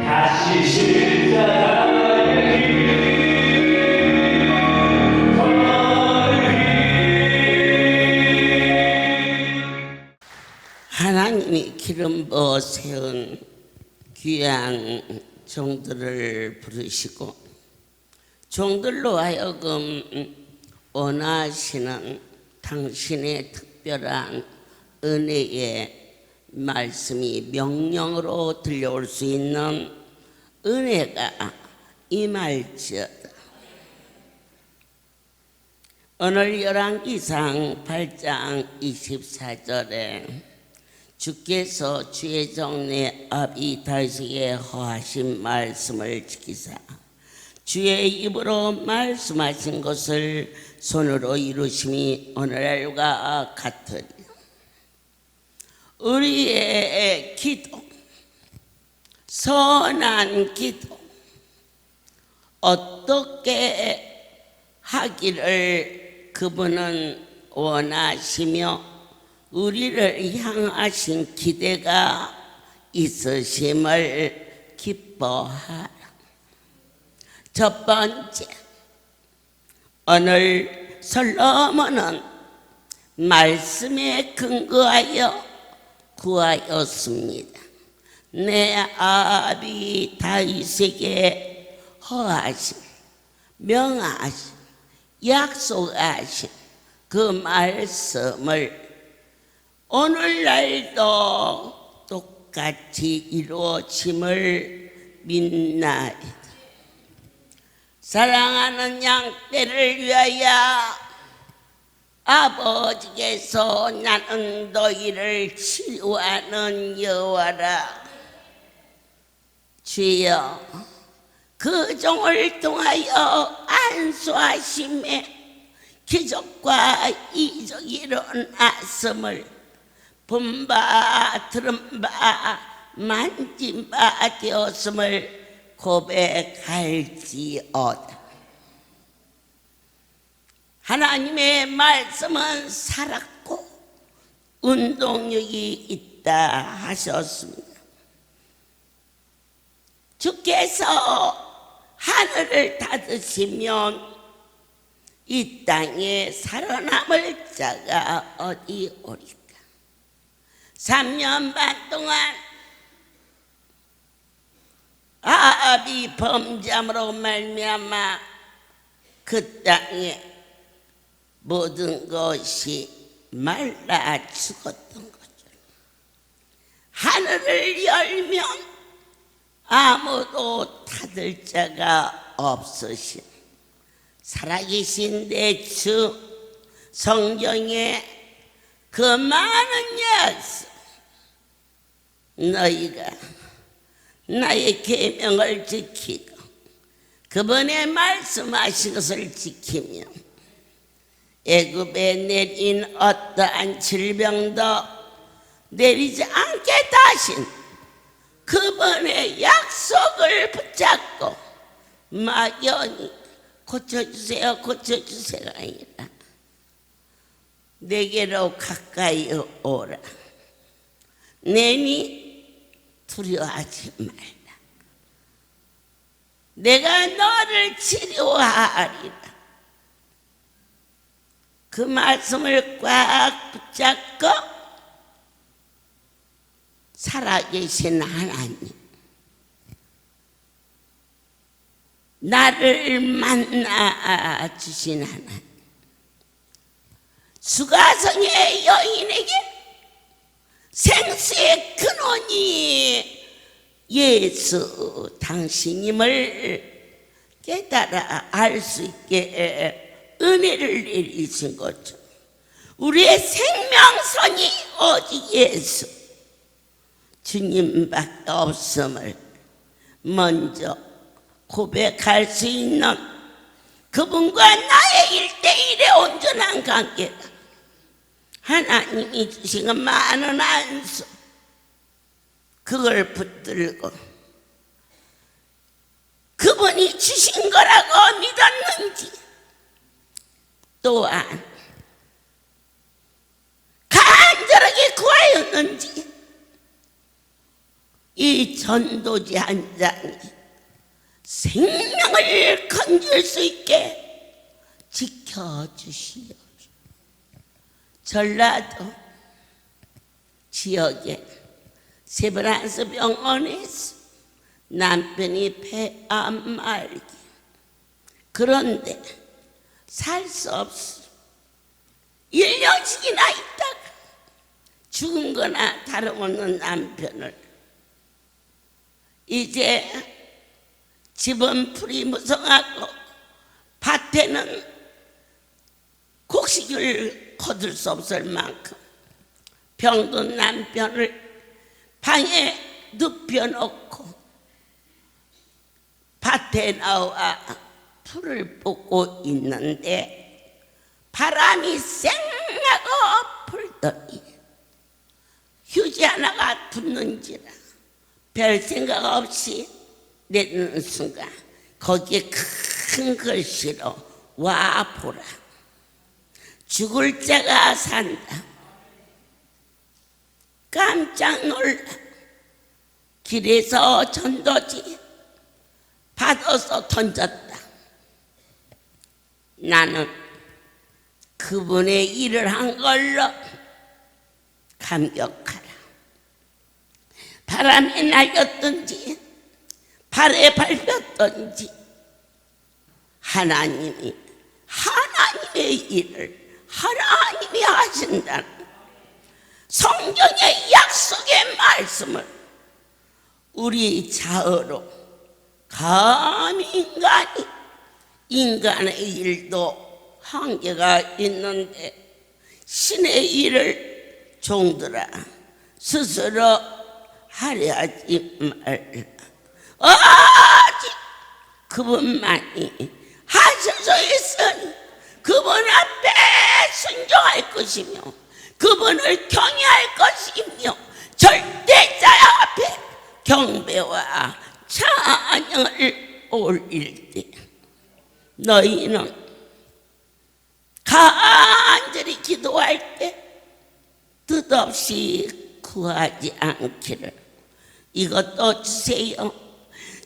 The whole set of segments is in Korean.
다시 십자가의 길 걸으리. 하나님이 기름 부어 세운 귀한 종들을 부르시고 종들로 하여금 원하시는 당신의 특별한 은혜의 말씀이 명령으로 들려올 수 있는 은혜가 임할지어다. 오늘 열왕기상 8장 24절에 주께서 주의 종내 아비 다윗에게 허하신 말씀을 지키사 주의 입으로 말씀하신 것을 손으로 이루심이 오늘날과 같으리. 우리의 기도, 선한 기도 어떻게 하기를 그분은 원하시며 우리를 향하신 기대가 있으심을 기뻐하라. 첫 번째, 오늘 솔로몬은 말씀에 근거하여 구하였습니다. 내 아비 다윗에게 허하신, 명하신, 약속하신 그 말씀을 오늘날도 똑같이 이루어짐을 믿나이다. 사랑하는 양떼를 위하여 아버지께서 나는 너희를 치료하는 여호와라. 주여, 그 종을 통하여 안수하심에 기적과 이적이 일어났음을 본 바 들은 바 만진 바 되었음을 고백할지어다. 하나님의 말씀은 살았고 운동력이 있다 하셨습니다. 주께서 하늘을 닫으시면 이 땅에 살아남을 자가 어디 오리까? 3년 반 동안 아합이 범죄함으로 말미암아 그 땅에 모든 것이 말라 죽었던 거죠. 하늘을 열면 아무도 닫을 자가 없으신 살아계신 내 주, 성경에 그 많은 약속, 너희가 나의 계명을 지키고 그분의 말씀하신 것을 지키며 애굽에 내린 어떠한 질병도 내리지 않게 하신 그분의 약속을 붙잡고 막연히 고쳐주세요 고쳐주세요가 아니라 내게로 가까이 오라. 내니 두려워하지 말라. 내가 너를 치료하리라. 그 말씀을 꽉 붙잡고 살아계신 하나님, 나를 만나 주신 하나님, 수가성의 여인에게 생수의 근원이 예수 당신임을 깨달아 알 수 있게 은혜를 내리신 거죠. 우리의 생명선이 오직 예수 주님밖에 없음을 먼저 고백할 수 있는 그분과 나의 1대1의 온전한 관계가 하나님이 주신 많은 안수, 그걸 붙들고 그분이 주신 거라고 믿었는지, 또한 간절하게 구하였는지 이 전도지 한 장이 생명을 건질 수 있게 지켜주시오. 전라도 지역에 세브란스 병원에서 남편이 폐암 말기. 그런데 살 수 없어. 1년씩이나 있다가 죽은 거나 다름없는 남편을 이제 집은 풀이 무성하고 밭에는 곡식을 거둘 수 없을 만큼 병든 남편을 방에 눕혀놓고 밭에 나와 풀을 뽑고 있는데 바람이 쌩하고 불더니 휴지 하나가 붙는지라 별 생각 없이 내는 순간 거기에 큰 글씨로 와 보라. 죽을 자가 산다. 깜짝 놀라. 길에서 전도지 받아서 던졌다. 나는 그분의 일을 한 걸로 감격하라. 바람에 날렸든지 발에 밟혔든지 하나님의 일을 하나님이 하신다는 성경의 약속의 말씀을 우리 자어로 감히 인간의 일도 한계가 있는데 신의 일을 종들아 스스로 하려 하지 말라. 오직 그분만이 하실 수 있으니 그분 앞에 순종할 것이며 그분을 경외할 것이며 절대자 앞에 경배와 찬양을 올릴 때 너희는 간절히 기도할 때 뜻없이 구하지 않기를 이것도 주세요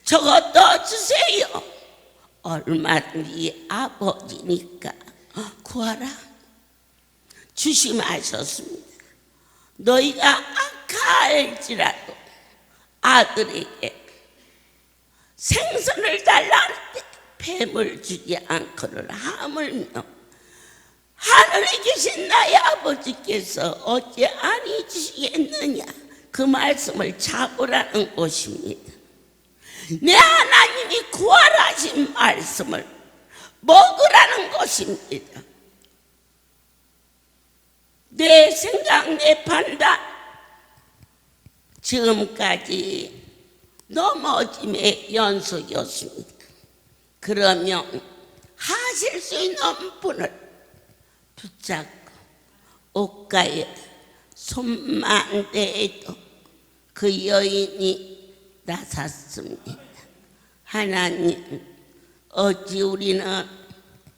저것도 주세요 얼마든지 아버지니까 구하라 주심하셨습니다. 너희가 악할지라도 아들에게 생선을 달라 할 때 뱀을 주지 않거늘 하물며 하늘에 계신 나의 아버지께서 어찌 아니 주시겠느냐 그 말씀을 잡으라는 것입니다. 내 하나님이 구하라 하신 말씀을 먹으라는 것입니다. 내 생각 내 판단 지금까지 넘어짐의 연속이었습니다. 그러면 하실 수 있는 분을 붙잡고 옷가에 손만 대도 그 여인이 나섰습니다. 하나님 어찌 우리는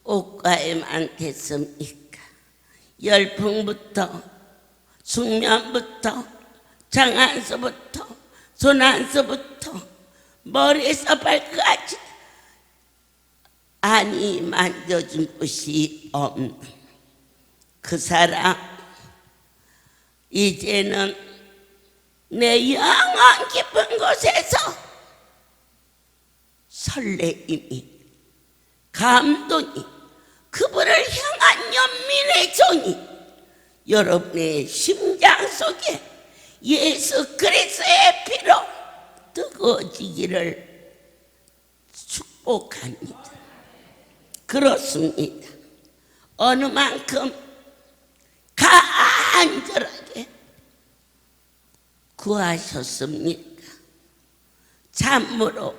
옷가에만 됐습니까? 열풍부터 숙면부터 장안서부터 손안서부터 머리에서 발까지 아니 만져준 곳이 없는 그 사람 이제는 내 영원 깊은 곳에서 설레임이 감동이 그분을 향한 연민의 정이 여러분의 심장 속에 예수 그리스도의 피로 뜨거워지기를 축복합니다. 그렇습니다. 어느 만큼 간절하게 구하셨습니까? 참으로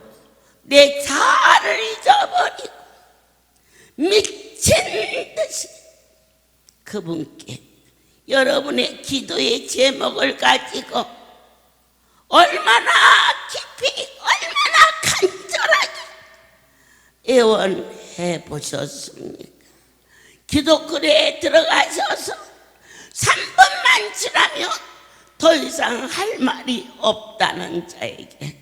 내 자아를 잊어버리고 미친 듯이 그분께 여러분의 기도의 제목을 가지고 얼마나 깊이 얼마나 간절하게 애원해 보셨습니까? 기도글에 들어가셔서 3분만 지나면 더 이상 할 말이 없다는 자에게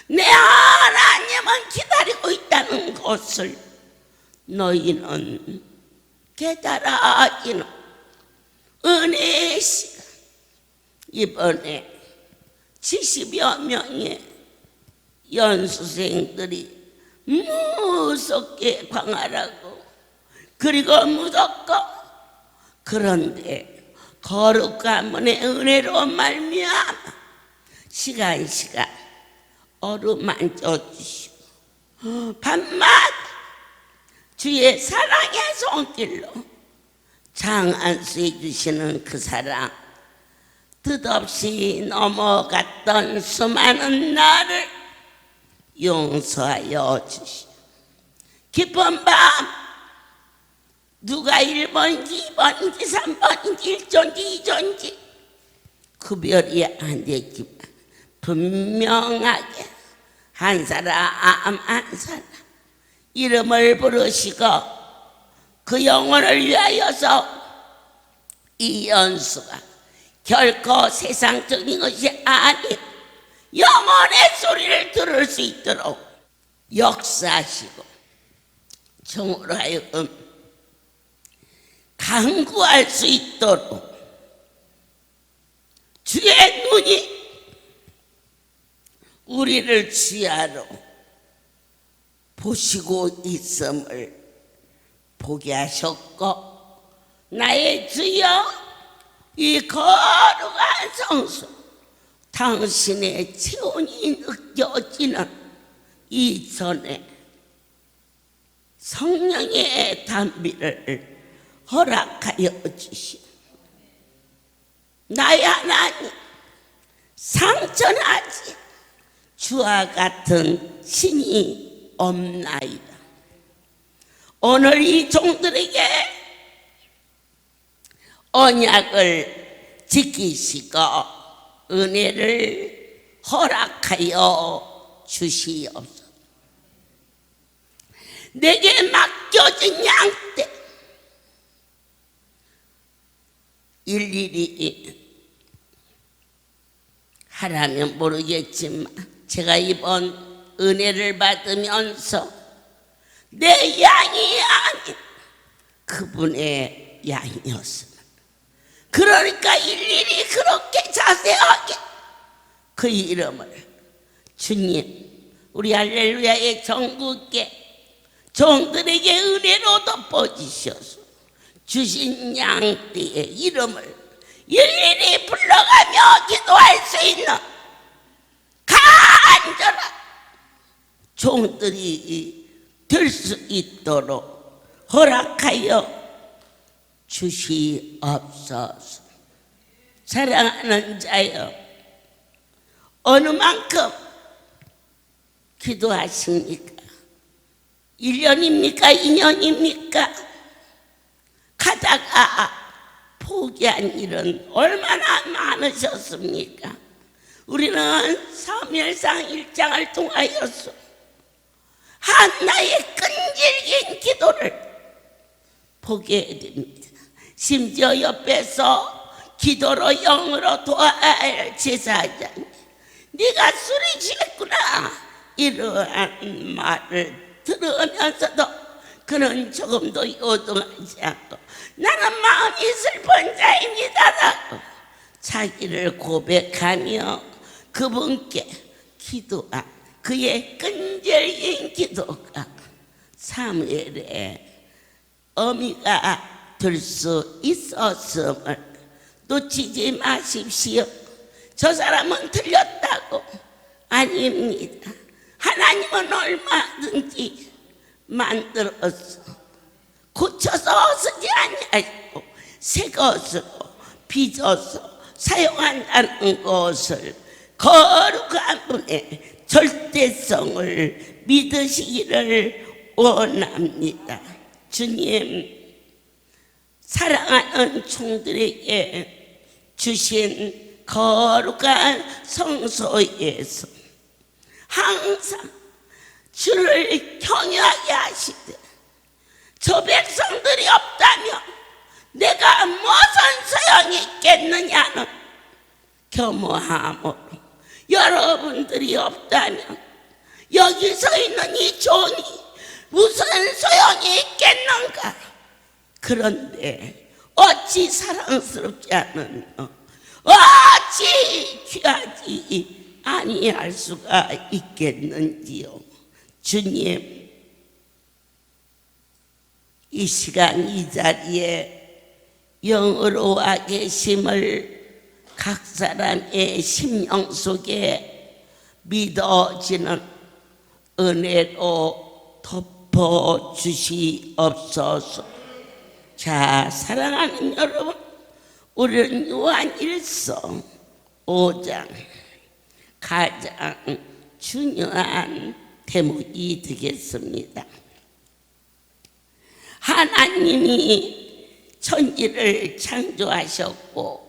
내 하나님은 기다리고 있다는 것을 너희는 깨달아지는 은혜의 시간. 이번에 70여 명의 연수생들이 무섭게 광활하고 그리고 무섭고, 그런데 거룩한 분의 은혜로 말미암아 시간 어루만져 주시고 밤마다 주의 사랑의 손길로 장안수해 주시는 그 사랑, 뜻없이 넘어갔던 수많은 날을 용서하여 주시오. 깊은 밤 누가 1번인지 2번인지 3번인지 1조인지 2조인지 구별이 안 되지만 분명하게 한 사람 이름을 부르시고 그 영혼을 위하여서 이 연수가 결코 세상적인 것이 아닌 영혼의 소리를 들을 수 있도록 역사하시고 종으로 하여금 간구할 수 있도록 주의 눈이 우리를 주야로 보시고 있음을 보게 하셨고, 나의 주여, 이 거룩한 성수, 당신의 체온이 느껴지는 이전에 성령의 단비를 허락하여 주시오. 나의 하나님, 상처나지 주와 같은 신이 없나이다. 오늘 이 종들에게 언약을 지키시고 은혜를 허락하여 주시옵소서. 내게 맡겨진 양떼 일일이 하라면 모르겠지만 제가 이번 은혜를 받으면서 내 양이 아닌 그분의 양이었습니다. 그러니까 일일이 그렇게 자세하게 그 이름을 주님, 우리 할렐루야의 전국에 종들에게 은혜로 덮어주셔서 주신 양떼의 이름을 일일이 불러가며 기도할 수 있는 간절한 종들이 될 수 있도록 허락하여 주시옵소서. 사랑하는 자여, 어느 만큼 기도하십니까? 1년입니까? 2년입니까? 가다가 포기한 일은 얼마나 많으셨습니까? 우리는 사무엘상 1장을 통하여서 한나의 끈질긴 기도를 보게 됩니다. 심지어 옆에서 기도로 영으로 도와할 제사장이 네가 술이 취했구나 이러한 말을 들으면서도 그는 조금도 요동하지 않고 나는 마음이 슬픈 자입니다라고 자기를 고백하며 그분께 기도한 그의 끈질긴 기도가 사무엘의 어미가 될 수 있었음을 놓치지 마십시오. 저 사람은 틀렸다고. 아닙니다. 하나님은 얼마든지 만들어서 고쳐서 쓰지 아니하고 새 것으로 빚어서 사용한다는 것을 거룩한 분의 절대성을 믿으시기를 원합니다. 주님, 사랑하는 종들에게 주신 거룩한 성소에서 항상 주를 경외하게 하시되 저 백성들이 없다면 내가 무슨 소용이 있겠느냐는 겸허함으로 여러분들이 없다면 여기 서 있는 이 존이 무슨 소용이 있겠는가? 그런데 어찌 사랑스럽지 않으며 어찌 귀하지 아니할 수가 있겠는지요. 주님, 이 시간 이 자리에 영으로 와 계심을 각 사람의 심령 속에 믿어지는 은혜로 덮어주시옵소서. 자, 사랑하는 여러분, 우리는 요한일서 5장 가장 중요한 대목이 되겠습니다. 하나님이 천지를 창조하셨고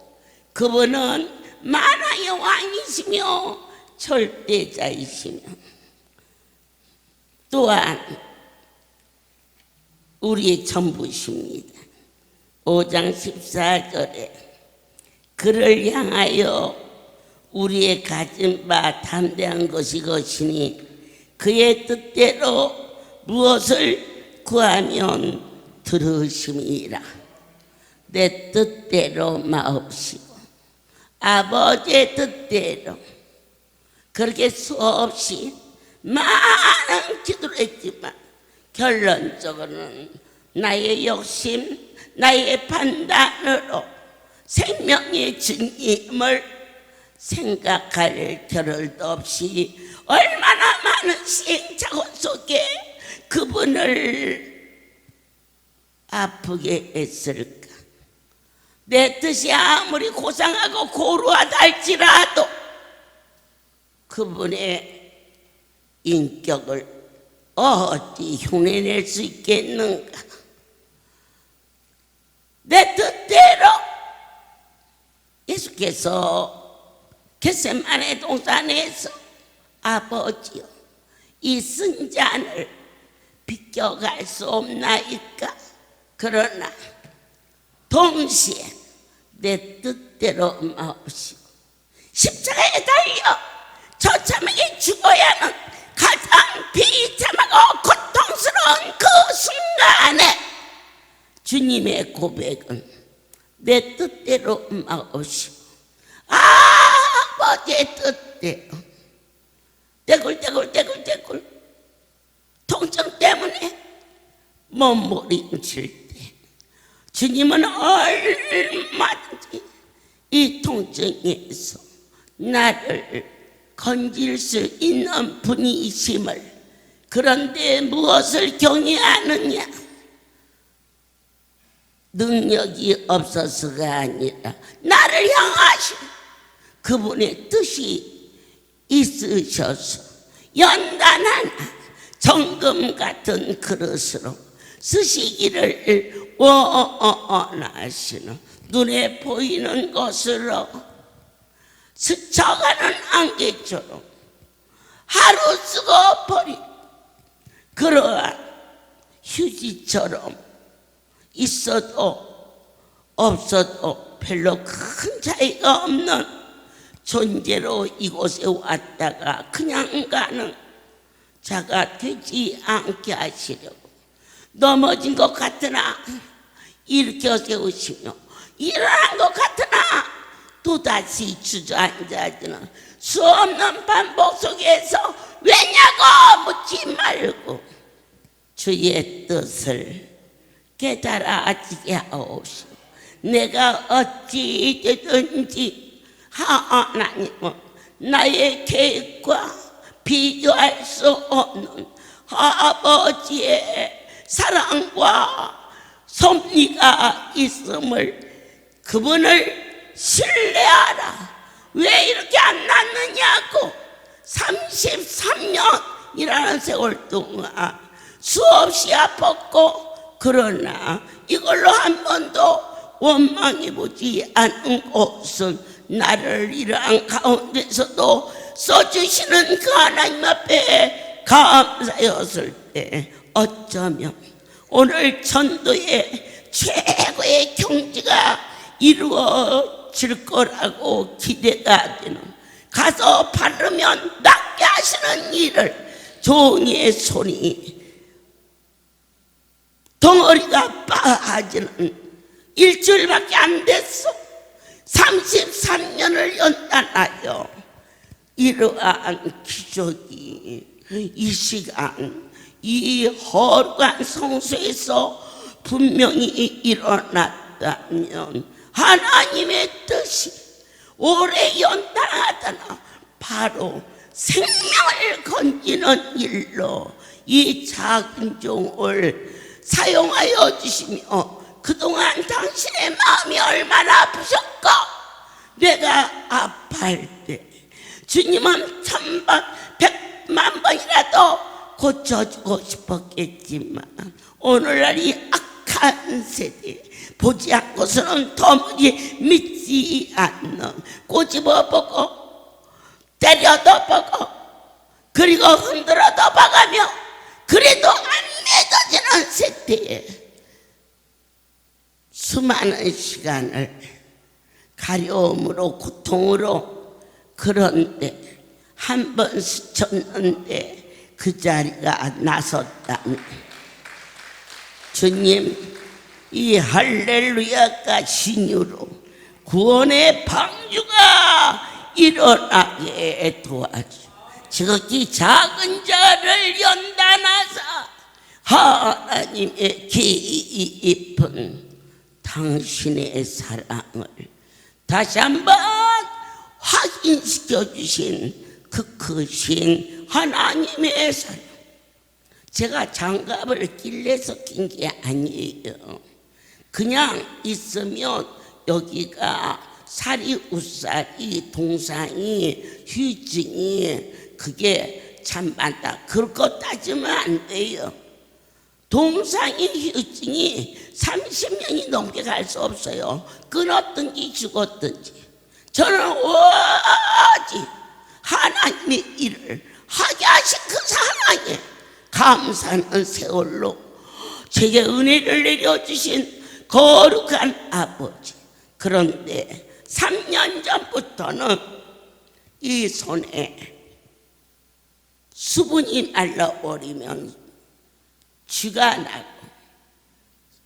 그분은 만화의 왕이시며 절대자이시며 또한 우리의 전부십니다. 5장 14절에 그를 향하여 우리의 가진 바 담대한 것이 것이니 그의 뜻대로 무엇을 구하면 들으심이라. 내 뜻대로 마옵시고 아버지의 뜻대로 그렇게 수없이 많은 기도를 했지만 결론적으로는 나의 욕심, 나의 판단으로 생명의 주님을 생각할 겨를도 없이 얼마나 많은 시행착오 속에 그분을 아프게 했을까. 내 뜻이 아무리 고상하고 고루하다 할지라도 그분의 인격을 어디 흉내낼 수 있겠는가. 내 뜻대로 예수께서 겟세마네 동산에서 아버지여 이 쓴 잔을 비껴갈 수 없나이까. 그러나 동시에 내 뜻대로 마옵시고 십자가에 달려 처참하게 죽어야 하는 가장 비참하고 고통스러운 그 순간에 주님의 고백은 내 뜻대로 마옵시고 아버지의 뜻대로 떼굴떼굴 통증 때문에 몸부림칠 때 주님은 얼마든지 이 통증에서 나를 건질 수 있는 분이심을, 그런데 무엇을 경외하느냐? 능력이 없어서가 아니라 나를 향하신 그분의 뜻이 있으셔서 연단한 정금 같은 그릇으로 쓰시기를 원하시는 눈에 보이는 것으로 스쳐가는 안개처럼 하루 쓰고 버린 그러한 휴지처럼 있어도 없어도 별로 큰 차이가 없는 존재로 이곳에 왔다가 그냥 가는 자가 되지 않게 하시려고 넘어진 것 같으나 일으켜 세우시며 일어난 것 같으나 또다시 주저앉아지는 수없는 반복 속에서 왜냐고 묻지 말고 주의 뜻을 깨달아지게 하옵시고 내가 어찌 되든지 하나님은 나의 계획과 비교할 수 없는 아버지의 사랑과 섭리가 있음을 그분을 신뢰하라. 왜 이렇게 안 낫느냐고 33년이라는 세월 동안 수없이 아팠고 그러나 이걸로 한 번도 원망해보지 않은 것은 나를 이러한 가운데서도 써주시는 그 하나님 앞에 감사였을 때 어쩌면 오늘 전도의 최고의 경지가 이루어질 거라고 기대가 되는, 가서 바르면 낫게 하시는 일을 종이의 손이 덩어리가 빠지는 일주일밖에 안 됐어. 33년을 연단하여 이러한 기적이 이 시간 이 거룩한 성소에서 분명히 일어났다면 하나님의 뜻이 오래 연단하다나 바로 생명을 건지는 일로 이 작은 종을 사용하여 주시며, 그동안 당신의 마음이 얼마나 아프셨고, 내가 아파할 때 주님은 1000번 100만 번이라도 고쳐주고 싶었겠지만, 오늘날 이 악한 세대 보지 않고서는 도무지 믿지 않는, 꼬집어보고 때려도 보고 그리고 흔들어도 봐가며 그래도 안 믿어지는 세대에 수많은 시간을 가려움으로 고통으로, 그런데 한 번 스쳤는데 그 자리가 나섰다면, 주님 이 할렐루야가 신유로 구원의 방주가 일어나게 도와주. 지극히 작은 자를 연단하사 하나님의 깊은 당신의 사랑을 다시 한번 확인시켜 주신 그 크신 하나님의 사랑. 제가 장갑을 길래서 낀 게 아니에요. 그냥 있으면 여기가 살이 우살이 동상이 휴증이 그게 참 많다, 그렇게 따지면 안 돼요. 동상이 휴증이 30년이 넘게 갈 수 없어요. 끊었든지 죽었든지. 저는 오직 하나님의 일을 하게 하신 그 사랑에 감사하는 세월로 제게 은혜를 내려주신 거룩한 아버지. 그런데 3년 전부터는 이 손에 수분이 말라버리면 쥐가 나고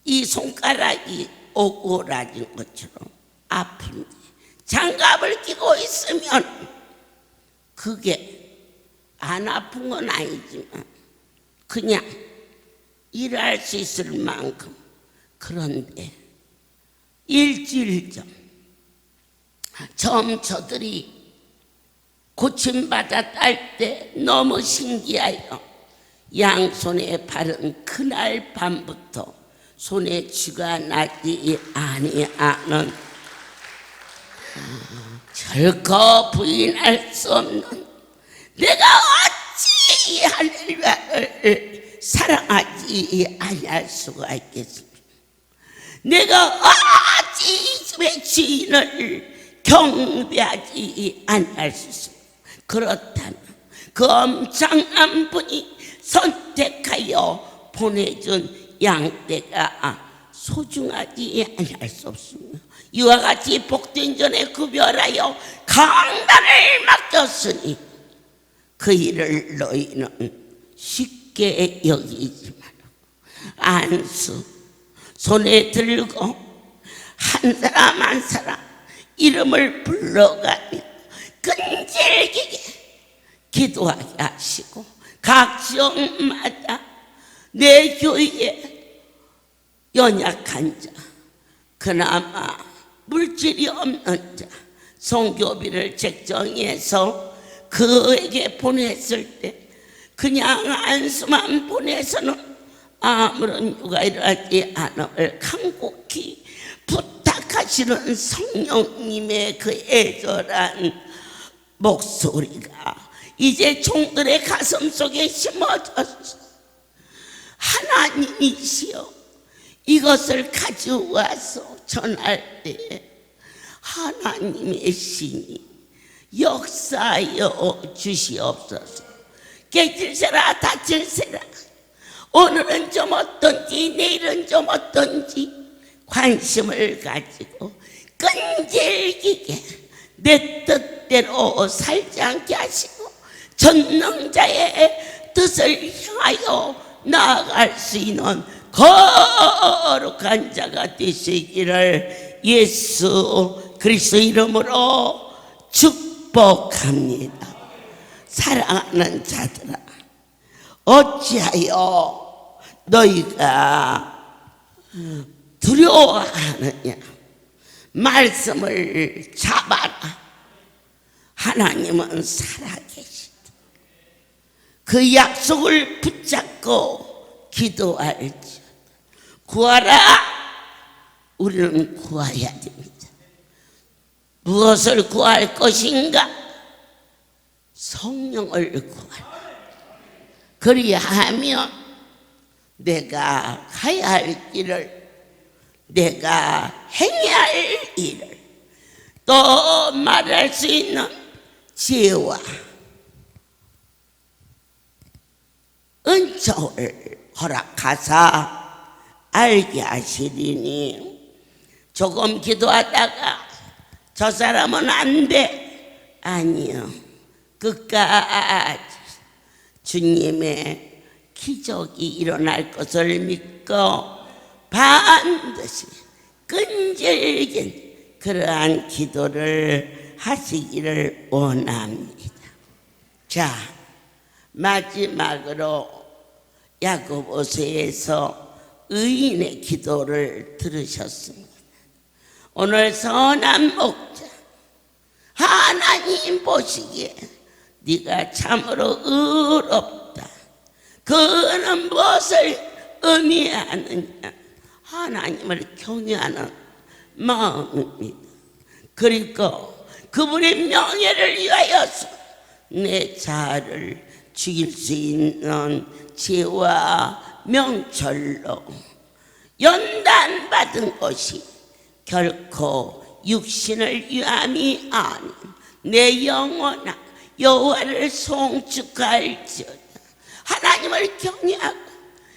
이 손가락이 오그라진 것처럼 아픈데, 장갑을 끼고 있으면 그게 안 아픈 건 아니지만 그냥 일할 수 있을 만큼. 그런데 일주일 전 처음 저들이 고침받아 딸 때 너무 신기하여 양손에 바른 그날 밤부터 손에 쥐가 나지 아니하는, 결코 부인할 수 없는, 내가 어찌 할렐루야를 사랑하지 아니할 수가 있겠습니까? 내가 어찌 이 집의 주인을 경배하지 아니할 수 있습니까? 그렇다면 그 엄청난 분이 선택하여 보내준 양떼가 소중하지 아니할 수 없습니다. 이와 같이 복된 전에 구별하여 강단을 맡겼으니 그 일을 너희는 쉽게 여기지 마라. 안수 손에 들고 한 사람 한 사람 이름을 불러가며 끈질기게 기도하게 하시고, 각 지역마다 내 교회에 연약한 자, 그나마 물질이 없는 자, 성교비를 책정해서 그에게 보냈을 때 그냥 안수만 보내서는 아무런 유가 일어나지 않음을 간곡히 부탁하시는 성령님의 그 애절한 목소리가 이제 종들의 가슴 속에 심어졌어. 하나님이시여, 이것을 가져와서 전할 때 하나님의 신이 역사하여 주시옵소서. 깨질세라 다칠세라, 오늘은 좀 어떤지 내일은 좀 어떤지 관심을 가지고 끈질기게 내 뜻대로 살지 않게 하시고 전능자의 뜻을 향하여 나아갈 수 있는 거룩한 자가 되시기를 예수 그리스도 이름으로 축복합니다. 사랑하는 자들아, 어찌하여 너희가 두려워하느냐? 말씀을 잡아라. 하나님은 살아계시다. 그 약속을 붙잡고 기도할지어다. 구하라. 우리는 구해야 됩니다. 무엇을 구할 것인가? 성령을 구하라. 그리하면 내가 가야 할 길을, 내가 행해야 할 일을 또 말할 수 있는 지혜와 은총을 허락하사 알게 하시리니, 조금 기도하다가 저 사람은 안 돼, 아니요, 끝까지 주님의 기적이 일어날 것을 믿고 반드시 끈질긴 그러한 기도를 하시기를 원합니다. 자, 마지막으로 야고보서에서 의인의 기도를 들으셨습니다. 오늘 선한 목자, 하나님 보시기에 네가 참으로 의롭다. 그는 무엇을 의미하느냐? 하나님을 경외하는 마음입니다. 그리고 그분의 명예를 위하여서 내 자아를 죽일 수 있는 지혜와 명철로 연단받은 것이 결코 육신을 위함이 아닌 내 영혼아 여호와를 송축할지어다. 하나님을 경외하고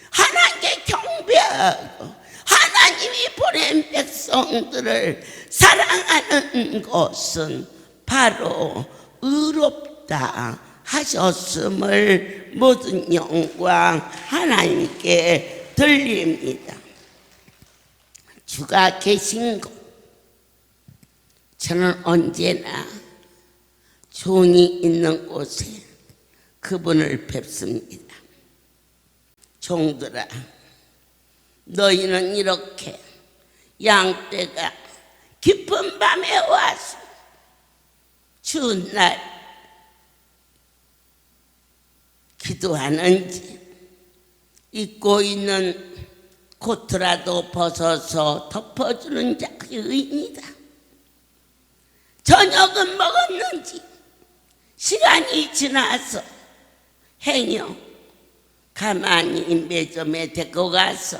하나님께 경배하고 하나님이 보낸 백성들을 사랑하는 것은 바로 의롭다 하셨음을 모든 영광 하나님께 돌립니다. 주가 계신 곳, 저는 언제나 종이 있는 곳에 그분을 뵙습니다. 종들아, 너희는 이렇게 양떼가 깊은 밤에 와서 추운 날 기도하는지, 입고 있는 코트라도 벗어서 덮어주는 자가 의인이다. 저녁은 먹었는지 시간이 지나서 행여 가만히 매점에 데리고 가서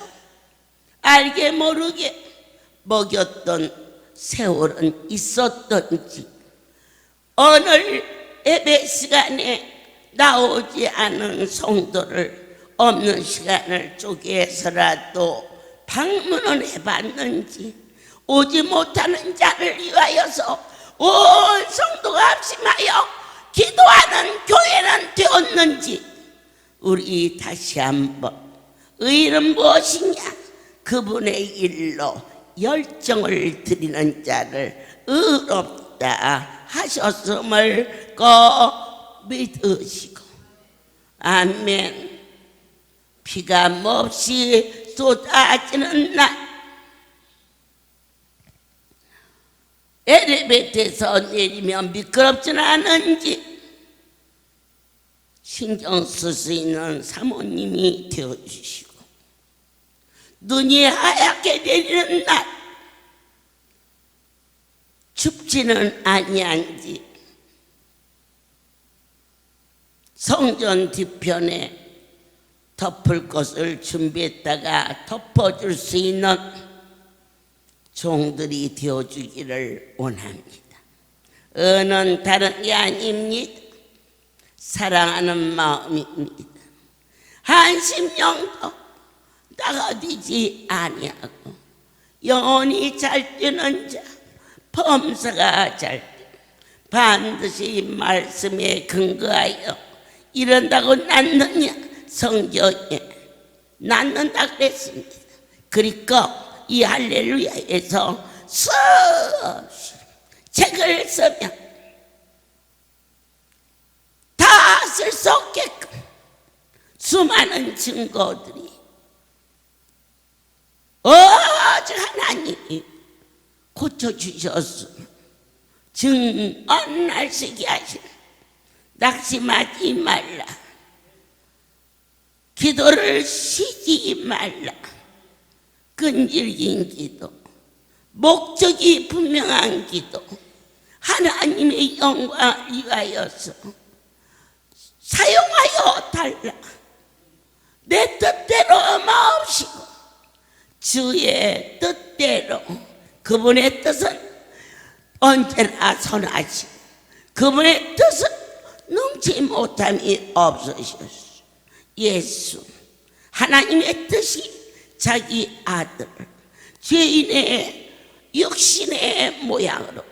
알게 모르게 먹였던 세월은 있었던지, 오늘 예배 시간에 나오지 않은 성도를 없는 시간을 쪼개서라도 방문을 해봤는지, 오지 못하는 자를 위하여서 온 성도가 합심하여 기도하는 교회는 되었는지, 우리 다시 한번 의인은 무엇이냐? 그분의 일로 열정을 드리는 자를 의롭다 하셨음을 꼭 믿으시고, 아멘. 비가 몹시 쏟아지는 날, 엘리베이터에서 내리면 미끄럽지는 않은지 신경 쓸 수 있는 사모님이 되어주시고, 눈이 하얗게 내리는 날 춥지는 아니한지 성전 뒤편에 덮을 것을 준비했다가 덮어줄 수 있는 종들이 되어주기를 원합니다. 은은 다른 게 아닙니다. 사랑하는 마음입니다. 한심령도 나가디지 아니하고 영원히 잘 뛰는 자, 범사가 잘 때 반드시 말씀에 근거하여 이런다고 낳느냐? 성경에 낳는다 그랬습니다. 그러니까 이 할렐루야에서 수없이 책을 쓰면 다 쓸 수 없게끔 수많은 증거들이 오직 하나님이 고쳐주셨으며 증언날쓰게 하시는 낙심하지 말라, 기도를 쉬지 말라, 끈질긴 기도, 목적이 분명한 기도, 하나님의 영광을 위하여서 사용하여 달라. 내 뜻대로 마옵시고 주의 뜻대로. 그분의 뜻은 언제나 선하시고 그분의 뜻은 넘지 못함이 없으셨어. 예수 하나님의 뜻이 자기 아들을 죄인의 육신의 모양으로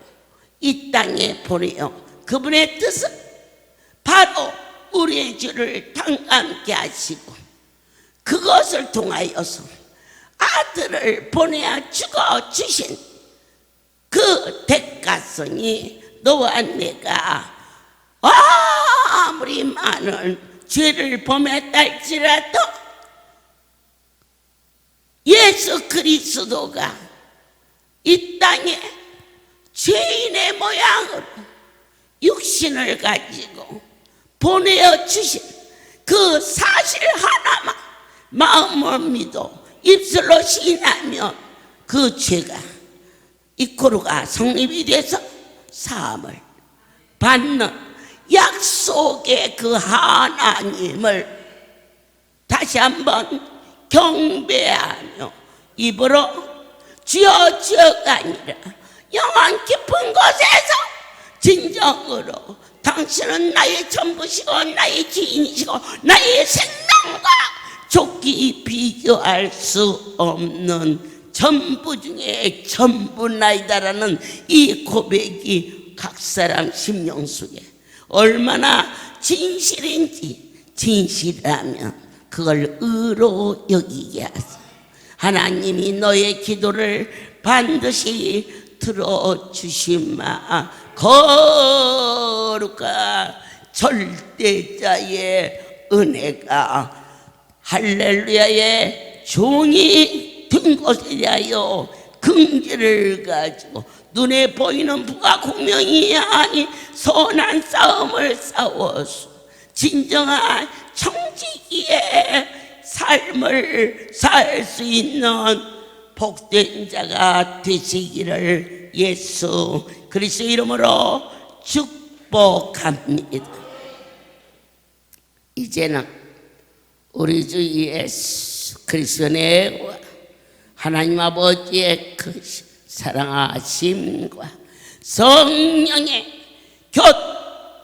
이 땅에 보내어 그분의 뜻은 바로 우리의 죄를 탕감케 하시고 그것을 통하여서 아들을 보내어 죽어주신 그 대가성이 너와 내가 아무리 많은 죄를 범했다 할지라도 예수 그리스도가 이 땅에 죄인의 모양으로 육신을 가지고 보내어 주신 그 사실 하나만 마음으로 믿어 입술로 시인하면 그 죄가 이코르가 성립이 돼서 사함을 받는 약속의 그 하나님을 다시 한번 경배하며 입으로 주여 주여가 아니라 영원 깊은 곳에서 진정으로 당신은 나의 전부시고 나의 주인이시고 나의 생명과 좋게 비교할 수 없는 전부 중에 전부나이다라는 이 고백이 각 사람 심령 속에 얼마나 진실인지, 진실하면 그걸 의로 여기게 하소서. 하나님이 너의 기도를 반드시 들어주시마. 거룩한 절대자의 은혜가 할렐루야의 종이 된 것에 대하여 긍지를 가지고 눈에 보이는 부가 공명이 아니 선한 싸움을 싸워서 진정한 청지기의 삶을 살 수 있는 복된 자가 되시기를 예수 그리스도 이름으로 축복합니다. 이제는 우리 주 예수 그리스도의 하나님 아버지의 그 사랑하심과 성령의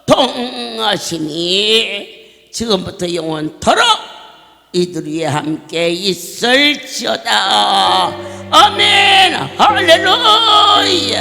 교통하심이 지금부터 영원토록 이들 위에 함께 있을지어다. 아멘. 할렐루야.